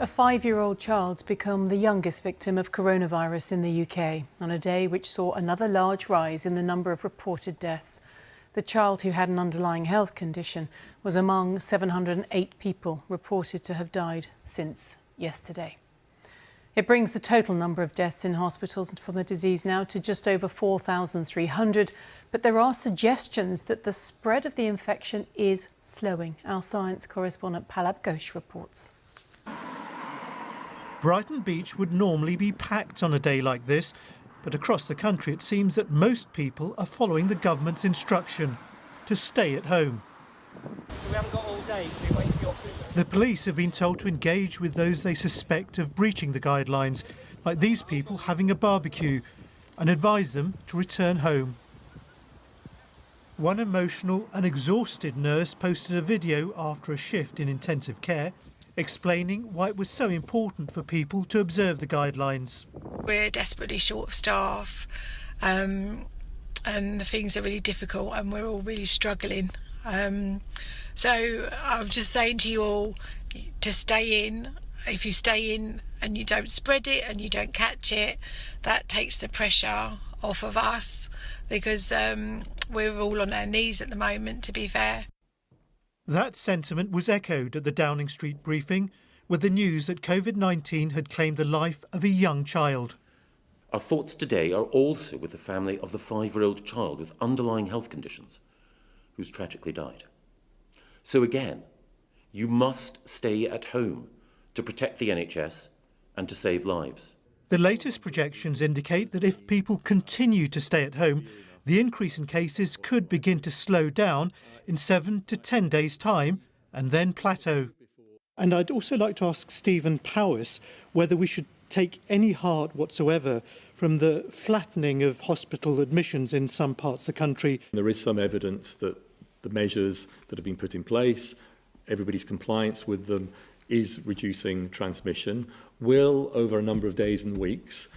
A 5-year-old child's become the youngest victim of coronavirus in the UK on a day which saw another large rise in the number of reported deaths. The child, who had an underlying health condition, was among 708 people reported to have died since yesterday. It brings the total number of deaths in hospitals from the disease now to just over 4,300, but there are suggestions that the spread of the infection is slowing. Our science correspondent Palab Ghosh reports. Brighton Beach would normally be packed on a day like this, but across the country it seems that most people are following the government's instruction to stay at home. So we haven't got all day to be waiting for your food. The police have been told to engage with those they suspect of breaching the guidelines, like these people having a barbecue, and advise them to return home. One emotional and exhausted nurse posted a video after a shift in intensive care, explaining why it was so important for people to observe the guidelines. We're desperately short of staff, and the things are really difficult and we're all really struggling. So I'm just saying to you all to stay in. If you stay in and you don't spread it and you don't catch it, that takes the pressure off of us, because we're all on our knees at the moment, to be fair. That sentiment was echoed at the Downing Street briefing with the news that COVID-19 had claimed the life of a young child. Our thoughts today are also with the family of the 5-year-old child with underlying health conditions who's tragically died. So again, you must stay at home to protect the NHS and to save lives. The latest projections indicate that if people continue to stay at home, the increase in cases could begin to slow down in 7 to 10 days' time and then plateau. And I'd also like to ask Stephen Powis whether we should take any heart whatsoever from the flattening of hospital admissions in some parts of the country. There is some evidence that the measures that have been put in place, everybody's compliance with them, is reducing transmission, will over a number of days and weeks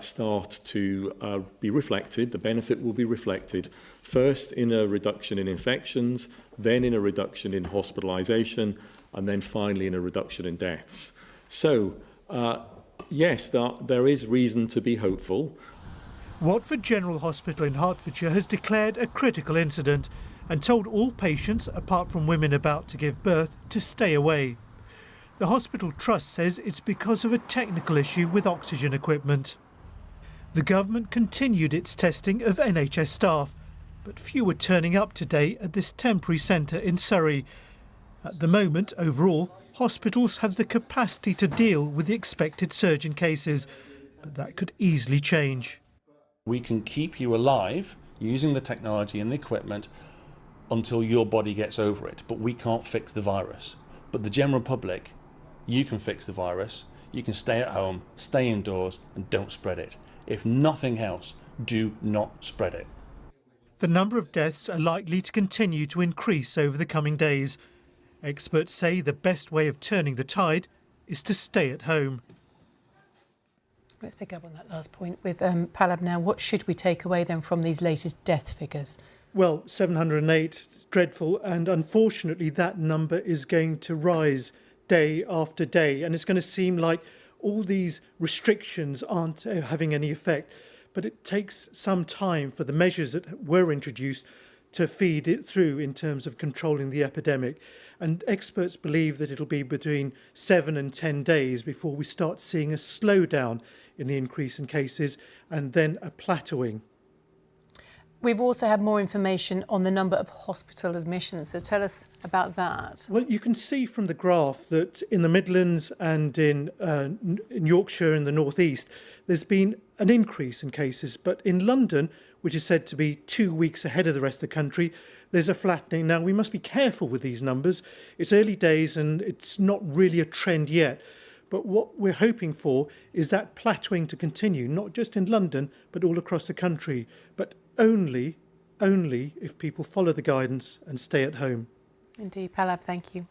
start to be reflected. The benefit will be reflected first in a reduction in infections, then in a reduction in hospitalisation, and then finally in a reduction in deaths. So yes, there is reason to be hopeful. Watford General Hospital in Hertfordshire has declared a critical incident and told all patients, apart from women about to give birth, to stay away. The hospital trust says it's because of a technical issue with oxygen equipment. The government continued its testing of NHS staff, but few were turning up today at this temporary centre in Surrey. At the moment, overall, hospitals have the capacity to deal with the expected surge in cases, but that could easily change. We can keep you alive using the technology and the equipment until your body gets over it, but we can't fix the virus. But the general public, you can fix the virus. You can stay at home, stay indoors, and don't spread it. If nothing else, do not spread it. The number of deaths are likely to continue to increase over the coming days. Experts say the best way of turning the tide is to stay at home. Let's pick up on that last point with Palab now. What should we take away then from these latest death figures? Well, 708, it's dreadful, and unfortunately that number is going to rise day after day, and it's going to seem like all these restrictions aren't having any effect. But it takes some time for the measures that were introduced to feed it through in terms of controlling the epidemic. And experts believe that it'll be between 7 and 10 days before we start seeing a slowdown in the increase in cases and then a plateauing. We've also had more information on the number of hospital admissions, so tell us about that. Well, you can see from the graph that in the Midlands and in Yorkshire in the North East, there's been an increase in cases, but in London, which is said to be 2 weeks ahead of the rest of the country, there's a flattening. Now, we must be careful with these numbers. It's early days and it's not really a trend yet. But what we're hoping for is that plateauing to continue, not just in London, but all across the country. But only if people follow the guidance and stay at home. Indeed. Palab, thank you.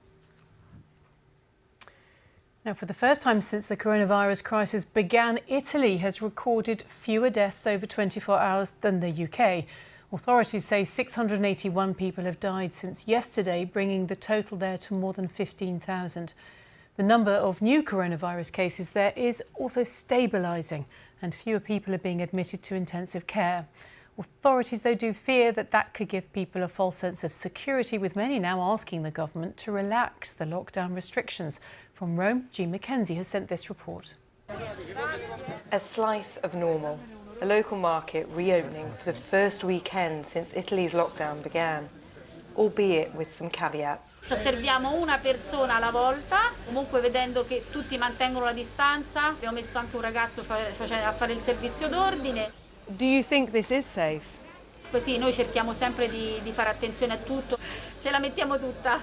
Now, for the first time since the coronavirus crisis began, Italy has recorded fewer deaths over 24 hours than the UK. Authorities say 681 people have died since yesterday, bringing the total there to more than 15,000. The number of new coronavirus cases there is also stabilising, and fewer people are being admitted to intensive care. Authorities, though, do fear that that could give people a false sense of security, with many now asking the government to relax the lockdown restrictions. From Rome, Jean Mackenzie has sent this report. A slice of normal, a local market reopening for the first weekend since Italy's lockdown began, albeit with some caveats. Serviamo una persona alla volta, comunque vedendo che tutti mantengono la distanza. Abbiamo messo anche un ragazzo a fare il servizio d'ordine. Do you think this is safe? Così noi cerchiamo sempre di fare attenzione a tutto, ce la mettiamo tutta.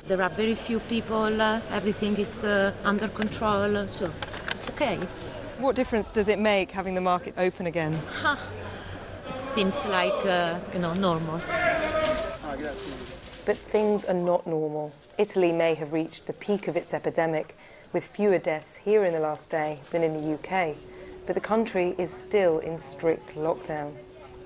There are very few people, everything is under control, so it's okay. What difference does it make having the market open again? It seems like, normal. But things are not normal. Italy may have reached the peak of its epidemic, with fewer deaths here in the last day than in the UK. But the country is still in strict lockdown.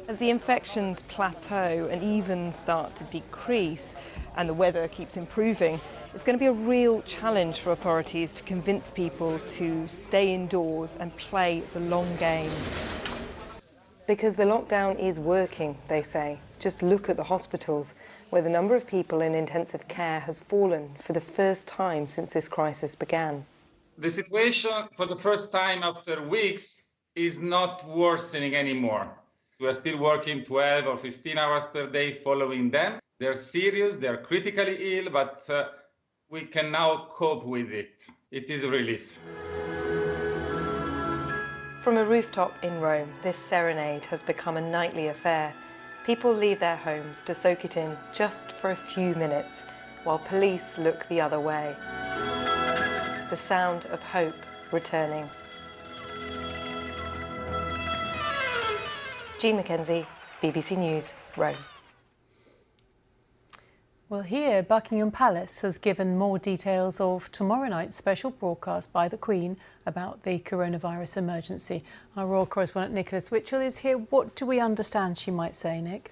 As the infections plateau and even start to decrease, and the weather keeps improving, it's going to be a real challenge for authorities to convince people to stay indoors and play the long game. Because the lockdown is working, they say. Just look at the hospitals, where the number of people in intensive care has fallen for the first time since this crisis began. The situation, for the first time after weeks, is not worsening anymore. We are still working 12 or 15 hours per day following them. They're serious, they're critically ill, but we can now cope with it. It is a relief. From a rooftop in Rome, this serenade has become a nightly affair. People leave their homes to soak it in just for a few minutes, while police look the other way. The sound of hope returning. Jean Mackenzie, BBC News, Rome. Well, here, Buckingham Palace has given more details of tomorrow night's special broadcast by the Queen about the coronavirus emergency. Our royal correspondent Nicholas Witchell is here. What do we understand she might say, Nick?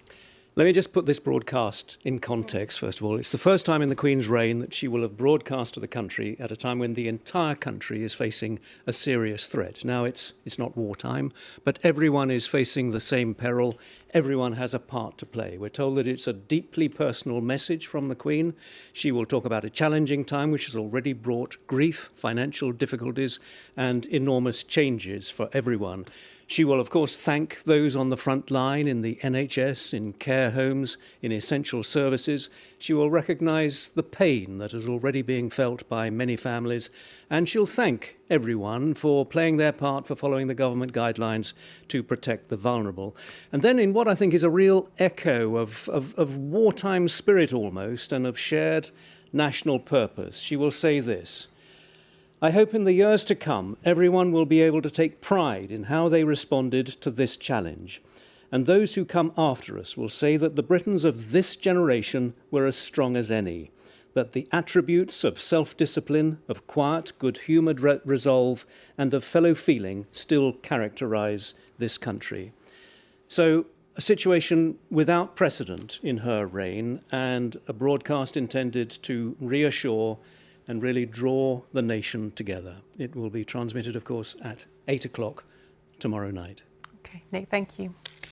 Let me just put this broadcast in context, first of all. It's the first time in the Queen's reign that she will have broadcast to the country at a time when the entire country is facing a serious threat. Now, it's not wartime, but everyone is facing the same peril. Everyone has a part to play. We're told that it's a deeply personal message from the Queen. She will talk about a challenging time which has already brought grief, financial difficulties, and enormous changes for everyone. She will, of course, thank those on the front line in the NHS, in care homes, in essential services. She will recognise the pain that is already being felt by many families, and she'll thank everyone for playing their part, for following the government guidelines to protect the vulnerable. And then, in what I think is a real echo of wartime spirit almost, and of shared national purpose, she will say this: I hope in the years to come, everyone will be able to take pride in how they responded to this challenge. And those who come after us will say that the Britons of this generation were as strong as any, that the attributes of self-discipline, of quiet, good-humoured resolve, and of fellow feeling still characterise this country. So, a situation without precedent in her reign, and a broadcast intended to reassure and really draw the nation together. It will be transmitted, of course, at 8 o'clock tomorrow night. OK, Nick, thank you.